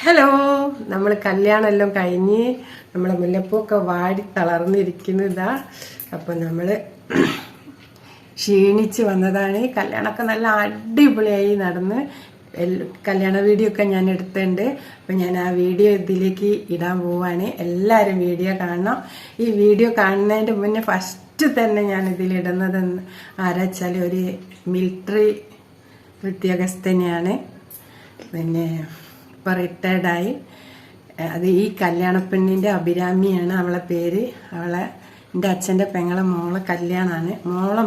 Hello, നമ്മൾ കല്യാണമെല്ലാം കഴിഞ്ഞ് നമ്മളെ മുല്ലപ്പൂക്കെ വാടി തളർന്നിരിക്കുന്നതാ. അപ്പം നമ്മൾ ക്ഷീണിച്ച് വന്നതാണ്. കല്യാണമൊക്കെ നല്ല അടിപൊളിയായി നടന്ന്. കല്യാണ വീഡിയോ ഒക്കെ ഞാൻ എടുത്തിട്ടുണ്ട്. അപ്പം ഞാൻ ആ വീഡിയോ ഇതിലേക്ക് ഇടാൻ പോവാണ്. എല്ലാവരും വീഡിയോ കാണണം. ഈ വീഡിയോ കാണുന്നതിൻ്റെ മുന്നേ ഫസ്റ്റ് തന്നെ ഞാൻ ഇതിലിടുന്നത് ആരാച്ചാൽ ഒരു മിലിറ്ററി ഉദ്യോഗസ്ഥനെയാണ്. പിന്നെ ഇപ്പോൾ റിട്ടയർഡായി. അത് ഈ കല്യാണപ്പെണ്ണിൻ്റെ അഭിരാമിയാണ് അവളെ പേര്. എൻ്റെ അച്ഛൻ്റെ പെങ്ങളെ മോളെ കല്യാണമാണ്,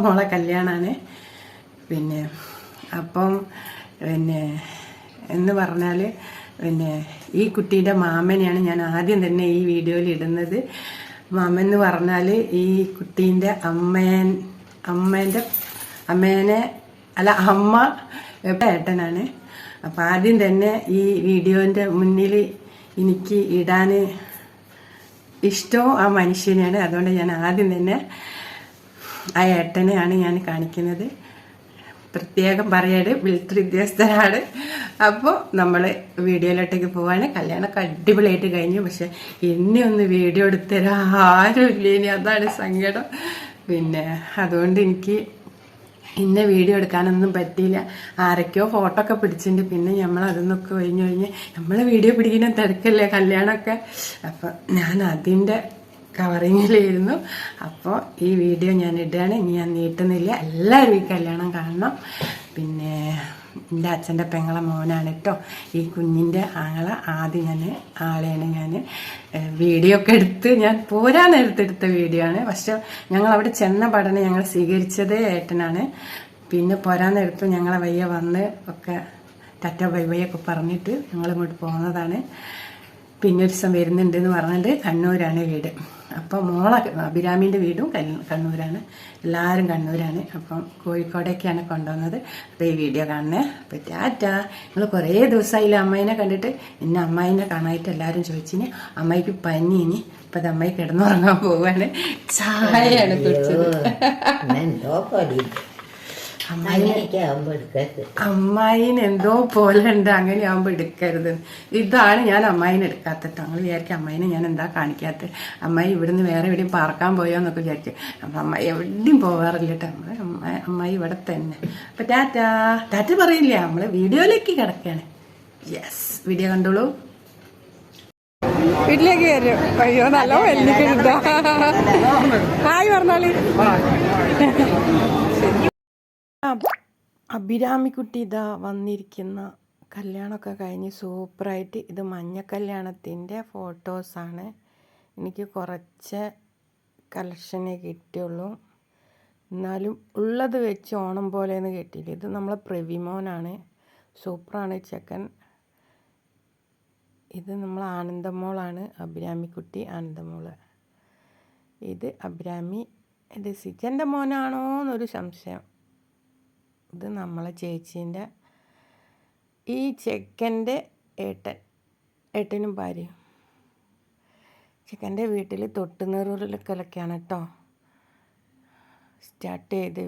മോളെ കല്യാണമാണ്. പിന്നെ അപ്പം എന്ന് പറഞ്ഞാൽ ഈ കുട്ടീൻ്റെ മാമനെയാണ് ഞാൻ ആദ്യം തന്നെ ഈ വീഡിയോയിൽ ഇടുന്നത്. മാമൻ എന്ന് പറഞ്ഞാൽ ഈ കുട്ടീൻ്റെ അമ്മ ഏട്ടനാണ്. അപ്പം ആദ്യം തന്നെ ഈ വീഡിയോൻ്റെ മുന്നിൽ എനിക്ക് ഇടാൻ ഇഷ്ടവും ആ മനുഷ്യനെയാണ്. അതുകൊണ്ട് ഞാൻ ആദ്യം തന്നെ ആ ഏട്ടനെയാണ് ഞാൻ കാണിക്കുന്നത്. പ്രത്യേകം പറയാട് മിലിറ്ററി ഉദ്യോഗസ്ഥരാണ്. അപ്പോൾ നമ്മൾ വീഡിയോയിലോട്ടേക്ക് പോവാണ്. കല്യാണമൊക്കെ അടിപൊളിയായിട്ട് കഴിഞ്ഞു. പക്ഷെ എന്നെ ഒന്ന് വീഡിയോ എടുത്തരാൻ ആരും ഇല്ല. ഇനി അതാണ് സങ്കടം. അതുകൊണ്ട് എനിക്ക് ഇന്ന വീഡിയോ എടുക്കാനൊന്നും പറ്റിയില്ല. ആരൊക്കെയോ ഫോട്ടോ ഒക്കെ പിടിച്ചിട്ടുണ്ട്. പിന്നെ നമ്മൾ അതൊന്നൊക്കെ കഴിഞ്ഞ് നമ്മൾ വീഡിയോ പിടിക്കുന്ന തിരക്കല്ലേ കല്യാണമൊക്കെ. അപ്പം ഞാൻ അതിൻ്റെ കവറിങ്ങിലായിരുന്നു. അപ്പോൾ ഈ വീഡിയോ ഞാൻ ഇടുകയാണ്. ഇനി ഞാൻ നീട്ടുന്നില്ല. എല്ലാവരും ഈ കല്യാണം കാണണം. പിന്നെ എൻ്റെ അച്ഛൻ്റെ പെങ്ങളെ മോനാണ് കേട്ടോ ഈ കുഞ്ഞിൻ്റെ ആങ്ങളെ. ആദ്യം ആളെയാണ് ഞാൻ വീഡിയോ ഒക്കെ എടുത്ത് ഞാൻ പോരാ നേരത്തെടുത്ത വീഡിയോ ആണ്. പക്ഷെ ഞങ്ങൾ അവിടെ ചെന്ന പഠനം ഞങ്ങൾ സ്വീകരിച്ചത് ഏട്ടനാണ്. പിന്നെ പോരാ നേരത്ത് ഞങ്ങളെ വയ്യ വന്ന് ഒക്കെ ടാറ്റ ബൈ ബൈ ഒക്കെ പറഞ്ഞിട്ട് ഞങ്ങളിങ്ങോട്ട് പോകുന്നതാണ്. പിന്നെ ഒരു ദിവസം വരുന്നുണ്ടെന്ന് പറഞ്ഞിട്ട് കണ്ണൂരാണ് വീട്. അപ്പം മോളെ അഭിരാമീൻ്റെ വീടും കണ്ണൂരാണ്. എല്ലാവരും കണ്ണൂരാണ്. അപ്പം കോഴിക്കോടേക്കാണ് കൊണ്ടുവന്നത്. അപ്പോൾ ഈ വീഡിയോ കാണണേ. അപ്പം ടാറ്റാ. നിങ്ങൾ കുറേ ദിവസമായില്ല അമ്മായിനെ കണ്ടിട്ട്. എന്നെ അമ്മായിനെ കാണാനായിട്ട് എല്ലാവരും ചോദിച്ചിന്. അമ്മായിക്ക് പനിയിനി. അപ്പം അത് അമ്മായി കിടന്നുറങ്ങാൻ പോവാണ്. ചായയാണ് കുടിച്ചത്. അമ്മായിന് എന്തോ പോലെ ഉണ്ട്. അങ്ങനെ ആകുമ്പോൾ എടുക്കരുത്. ഇതാണ് ഞാൻ അമ്മായിനെ എടുക്കാത്തത്. ഞങ്ങൾ വിചാരിക്കും അമ്മായിനെ ഞാൻ എന്താ കാണിക്കാത്തത്, അമ്മായി ഇവിടുന്ന് വേറെ എവിടെയും പാർക്കാൻ പോയോന്നൊക്കെ വിചാരിക്കും. അപ്പം അമ്മായി എവിടെയും പോകാറില്ല കേട്ടോ. അമ്മായി ഇവിടെ തന്നെ. അപ്പം ടാറ്റ പറയില്ല. നമ്മൾ വീഡിയോയിലേക്ക് കിടക്കുകയാണ്. യെസ്, വീഡിയോ കണ്ടോളൂ. വീട്ടിലേക്ക് കയറും. അയ്യോ നല്ല വലിയ ഹായ് പറഞ്ഞോളി. അഭിരാമിക്കുട്ടി ഇതാ വന്നിരിക്കുന്ന. കല്യാണമൊക്കെ കഴിഞ്ഞ് സൂപ്പറായിട്ട്. ഇത് മഞ്ഞ കല്യാണത്തിൻ്റെ ഫോട്ടോസാണ്. എനിക്ക് കുറച്ച് കളക്ഷനേ കിട്ടിയുള്ളൂ. എന്നാലും ഉള്ളത് വെച്ച് ഓണം പോലെയൊന്നും കിട്ടിയില്ല. ഇത് നമ്മളെ പ്രവിമോനാണ്. സൂപ്പറാണ് ചെക്കൻ. ഇത് നമ്മൾ ആനന്ദമോളാണ്. അഭിരാമിക്കുട്ടി ആനന്ദമോള്. ഇത് അഭിരാമി. ഇത് സിജൻ്റെ മോനാണോ എന്നൊരു സംശയം. ഇത് നമ്മളെ ചേച്ചീൻ്റെ ഈ ചെക്കൻ്റെ ഏട്ടനും ഭാര്യയും. ചെക്കൻ്റെ വീട്ടിൽ തൊട്ടുനീറൂരിലൊക്കെയാണ് കേട്ടോ സ്റ്റാർട്ട് ചെയ്ത്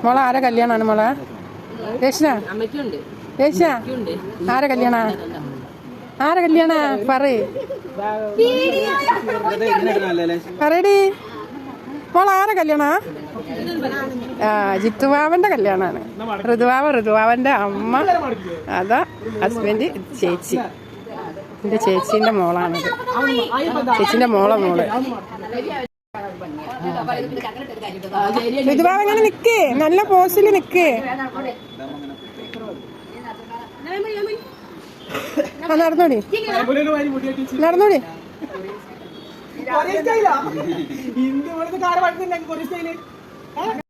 മോളെ ആരെ കല്യാണമാണ് മോളെ? രേഷ്ന രേഷ്ന ആരെ കല്യാണ? ആരെ കല്യാണ പറയടി മോളെ ആരെ കല്യാണ? ജിത്തുവാവന്റെ കല്യാണാണ്. ഋതുവാവന്റെ അമ്മ, അതാ ഹസ്ബൻഡ്, ചേച്ചി. എന്റെ ചേച്ചീന്റെ മോളാണത്. ചേച്ചിന്റെ മോളെ. ഋതുവാവ അങ്ങനെ നിക്ക്, നല്ല പോസില് നിക്ക്. നടന്നോടി.